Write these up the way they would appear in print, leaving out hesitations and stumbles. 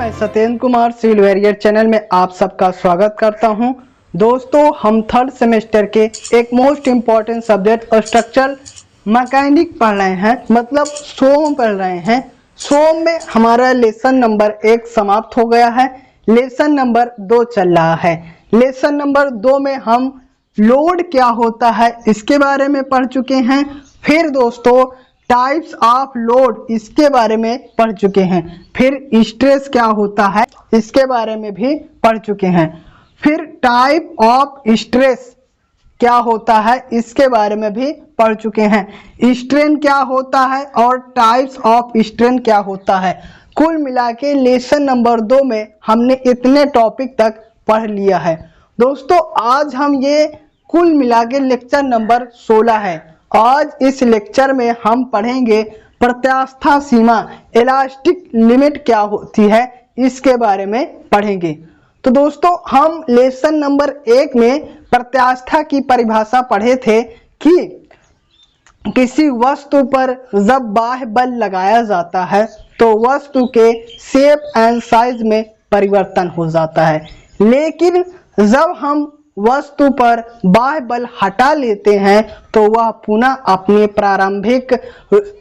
मैं Satyendra Kumar civil warrior channel में आप सबका स्वागत करता हूं। दोस्तों, हम थर्ड सेमेस्टर के एक most important subject structural mechanic पढ़ रहे हैं, मतलब सोम पढ़ रहे हैं। सोम में हमारा लेसन नंबर 1 समाप्त हो गया है, लेसन नंबर 2 चल रहा है। लेसन नंबर 2 में हम लोड क्या होता है इसके बारे में पढ़ चुके हैं। फिर दोस्तों टाइप्स ऑफ लोड इसके बारे में पढ़ चुके हैं। फिर स्ट्रेस क्या होता है इसके बारे में भी पढ़ चुके हैं। फिर टाइप ऑफ स्ट्रेस क्या होता है इसके बारे में भी पढ़ चुके हैं। स्ट्रेन क्या होता है और टाइप्स ऑफ स्ट्रेन क्या होता है। कुल मिला के लेसन नंबर 2 में हमने इतने टॉपिक तक पढ़ लिया है। दोस्तों, आज हम ये कुल मिला के लेक्चर नंबर 16 है। आज इस लेक्चर में हम पढ़ेंगे प्रत्यास्था सीमा, इलास्टिक लिमिट क्या होती है इसके बारे में पढ़ेंगे। तो दोस्तों, हम लेसन नंबर 1 में प्रत्यास्था की परिभाषा पढ़े थे कि किसी वस्तु पर जब बाह्य बल लगाया जाता है तो वस्तु के शेप एंड साइज में परिवर्तन हो जाता है, लेकिन जब हम वस्तु पर बाह्य बल हटा लेते हैं तो वह पुनः अपने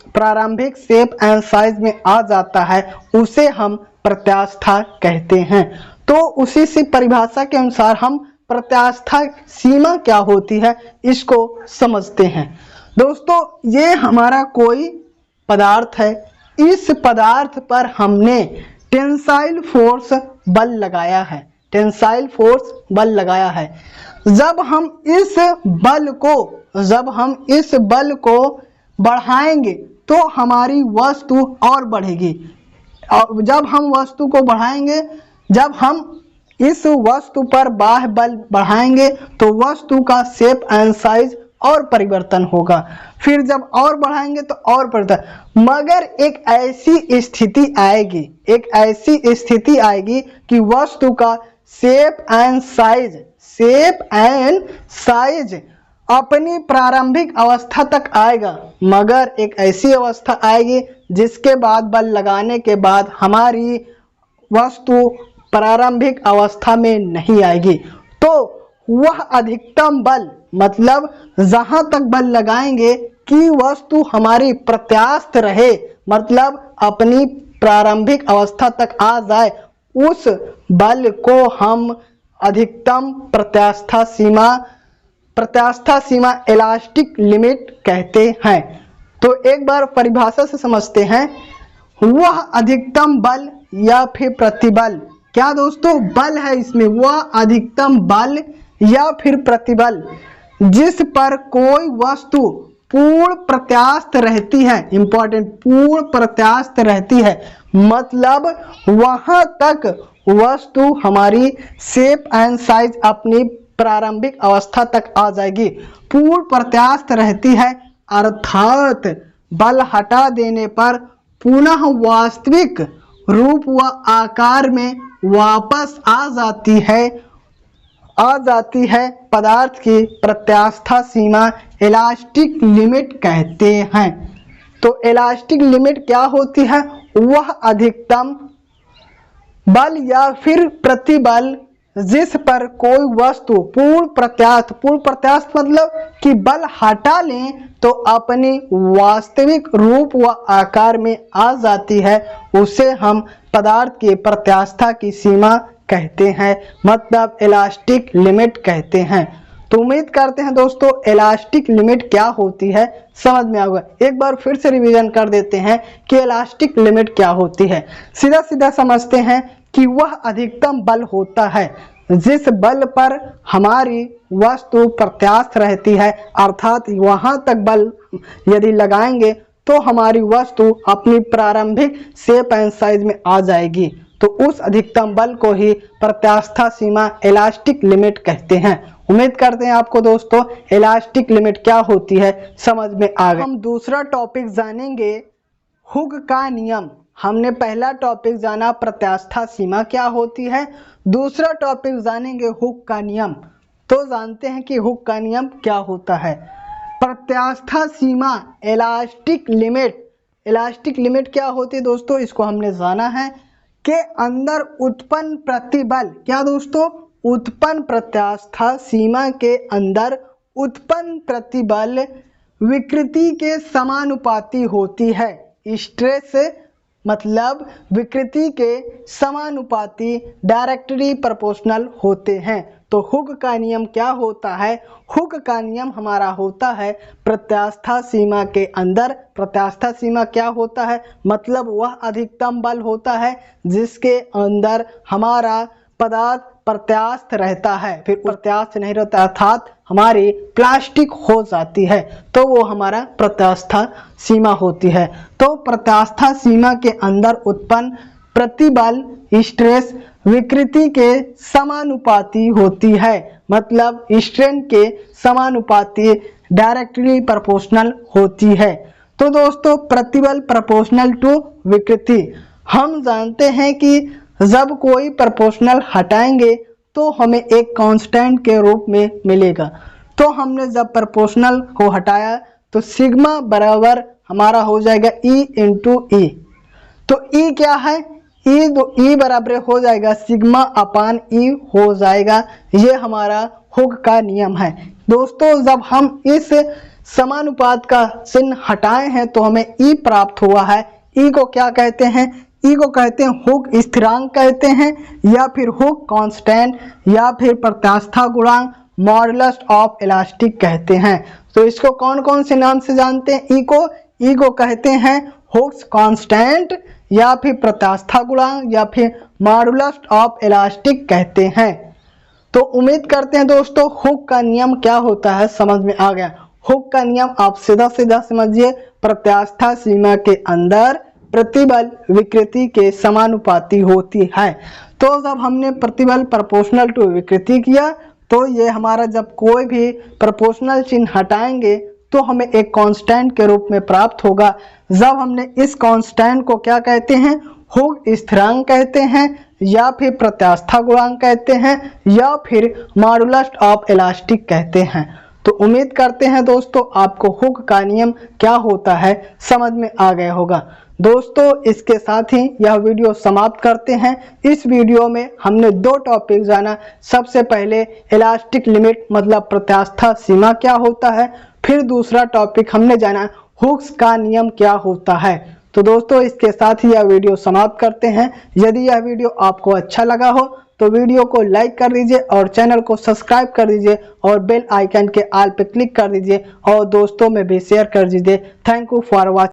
प्रारंभिक शेप एंड साइज में आ जाता है। उसे हम प्रत्यास्था कहते हैं। तो उसी से परिभाषा के अनुसार हम प्रत्यास्था सीमा क्या होती है इसको समझते हैं। दोस्तों, ये हमारा कोई पदार्थ है। इस पदार्थ पर हमने टेंसाइल फोर्स बल लगाया है, टेंसाइल फोर्स बल लगाया है। जब हम इस बल को बढ़ाएंगे तो हमारी वस्तु और बढ़ेगी। और जब हम वस्तु को बढ़ाएंगे, जब हम इस वस्तु पर बाह्य बल बढ़ाएंगे तो वस्तु का शेप एंड साइज और परिवर्तन होगा। फिर जब और बढ़ाएंगे तो और परिवर्तन, मगर एक ऐसी स्थिति आएगी कि वस्तु का शेप एंड साइज अपनी प्रारंभिक अवस्था तक आएगा, मगर एक ऐसी अवस्था आएगी जिसके बाद बल लगाने के बाद हमारी वस्तु प्रारंभिक अवस्था में नहीं आएगी। तो वह अधिकतम बल, मतलब जहां तक बल लगाएंगे कि वस्तु हमारी प्रत्यास्थ रहे, मतलब अपनी प्रारंभिक अवस्था तक आ जाए, उस बल को हम अधिकतम प्रत्यास्था सीमा इलास्टिक लिमिट कहते हैं। तो एक बार परिभाषा से समझते हैं। वह अधिकतम बल या फिर प्रतिबल, क्या दोस्तों बल है इसमें, वह अधिकतम बल या फिर प्रतिबल जिस पर कोई वस्तु पूर्ण प्रत्यास्थ रहती है। इंपॉर्टेंट, पूर्ण प्रत्यास्थ रहती है, मतलब वहां तक वस्तु हमारी शेप एंड साइज अपनी प्रारंभिक अवस्था तक आ जाएगी। पूर्ण प्रत्यास्थ रहती है अर्थात बल हटा देने पर पुनः वास्तविक रूप व आकार में वापस आ जाती है पदार्थ की प्रत्यास्था सीमा इलास्टिक लिमिट कहते हैं। तो इलास्टिक लिमिट क्या होती है, वह अधिकतम बल या फिर प्रतिबल जिस पर कोई वस्तु पूर्ण प्रत्यास्थ मतलब कि बल हटा लें तो अपनी वास्तविक रूप व आकार में आ जाती है, उसे हम पदार्थ की प्रत्यास्था की सीमा कहते हैं, मतलब इलास्टिक लिमिट कहते हैं। तो उम्मीद करते हैं दोस्तों इलास्टिक लिमिट क्या होती है समझ में आएगा। एक बार फिर से रिवीजन कर देते हैं कि इलास्टिक लिमिट क्या होती है। सीधा सीधा समझते हैं कि वह अधिकतम बल होता है जिस बल पर हमारी वस्तु प्रत्यास्थ रहती है, अर्थात वहां तक बल यदि लगाएंगे तो हमारी वस्तु अपनी प्रारंभिक शेप एंड साइज में आ जाएगी। तो उस अधिकतम बल को ही प्रत्यास्था सीमा इलास्टिक लिमिट कहते हैं। उम्मीद करते हैं आपको दोस्तों इलास्टिक लिमिट क्या होती है समझ में आ गया। हम दूसरा टॉपिक जानेंगे, हुक का नियम। हमने पहला टॉपिक जाना प्रत्यास्था सीमा क्या होती है, दूसरा टॉपिक जानेंगे हुक का नियम। तो जानते हैं कि हुक का नियम क्या होता है। प्रत्यास्था सीमा इलास्टिक लिमिट क्या होती है दोस्तों, इसको हमने जाना है के अंदर उत्पन्न प्रतिबल, क्या दोस्तों, उत्पन्न प्रत्यास्था सीमा के अंदर उत्पन्न प्रतिबल विकृति के समानुपाती होती है। स्ट्रेस मतलब विकृति के समानुपाती डायरेक्टली प्रोपोर्शनल होते हैं। तो हुक का नियम क्या होता है? हुक का नियम हमारा होता है प्रत्यास्था सीमा के अंदर। प्रत्यास्था सीमा क्या होता है? मतलब वह अधिकतम बल होता है जिसके अंदर हमारा पदार्थ प्रत्यास्थ रहता है, फिर प्रत्यास्थ नहीं रहता अर्थात हमारी प्लास्टिक हो जाती है, तो वो हमारा प्रत्यास्था सीमा होती है। तो प्रत्यास्था सीमा के अंदर उत्पन्न प्रतिबल स्ट्रेस विकृति के समानुपाती होती है, मतलब स्ट्रेन के समानुपाती डायरेक्टली प्रोपोर्शनल होती है। तो दोस्तों प्रतिबल प्रोपोर्शनल टू विकृति। हम जानते हैं कि जब कोई प्रोपोर्शनल हटाएंगे तो हमें एक कांस्टेंट के रूप में मिलेगा। तो हमने जब प्रोपोर्शनल को हटाया तो सिग्मा बराबर हमारा हो जाएगा E इंटू ई। तो E क्या है? E बराबर हो जाएगा सिग्मा अपान E हो जाएगा। ये हमारा हुक का नियम है। दोस्तों जब हम इस समानुपात का चिन्ह हटाए हैं तो हमें E प्राप्त हुआ है। E को क्या कहते हैं? E को कहते हैं हुक स्थिरांक कहते हैं, या फिर हुक कांस्टेंट, या फिर प्रत्यास्था गुणांक, मॉडुलस ऑफ इलास्टिक कहते हैं। तो इसको कौन कौन से नाम से जानते हैं? E को कहते हैं हुक्स कांस्टेंट, या फिर प्रत्यास्था गुणांक, या फिर मॉडुलस ऑफ इलास्टिक कहते हैं। तो उम्मीद करते हैं दोस्तों हुक का नियम क्या होता है समझ में आ गया। हुक का नियम आप सीधा सीधा समझिए, प्रत्यास्था सीमा के अंदर प्रतिबल विकृति के समानुपाती होती है। तो जब हमने प्रतिबल प्रोपोर्शनल टू विकृति किया तो ये हमारा जब कोई भी प्रोपोर्शनल चिन्ह हटाएंगे तो हमें एक कांस्टेंट के रूप में प्राप्त होगा। जब हमने इस कांस्टेंट को क्या कहते हैं? हुक स्थिरांक कहते हैं, या फिर प्रत्यास्था गुणांक कहते हैं, या फिर मॉडुलस ऑफ इलास्टिक कहते हैं। तो उम्मीद करते हैं दोस्तों आपको हुक का नियम क्या होता है समझ में आ गया होगा। दोस्तों इसके साथ ही यह वीडियो समाप्त करते हैं। इस वीडियो में हमने दो टॉपिक जाना। सबसे पहले इलास्टिक लिमिट मतलब प्रत्यास्था सीमा क्या होता है, फिर दूसरा टॉपिक हमने जाना हुक्स का नियम क्या होता है। तो दोस्तों इसके साथ ही यह वीडियो समाप्त करते हैं। यदि यह वीडियो आपको अच्छा लगा हो तो वीडियो को लाइक कर दीजिए और चैनल को सब्सक्राइब कर दीजिए और बेल आइकन के ऑल पे क्लिक कर दीजिए और दोस्तों में भी शेयर कर दीजिए। Thank you for watching.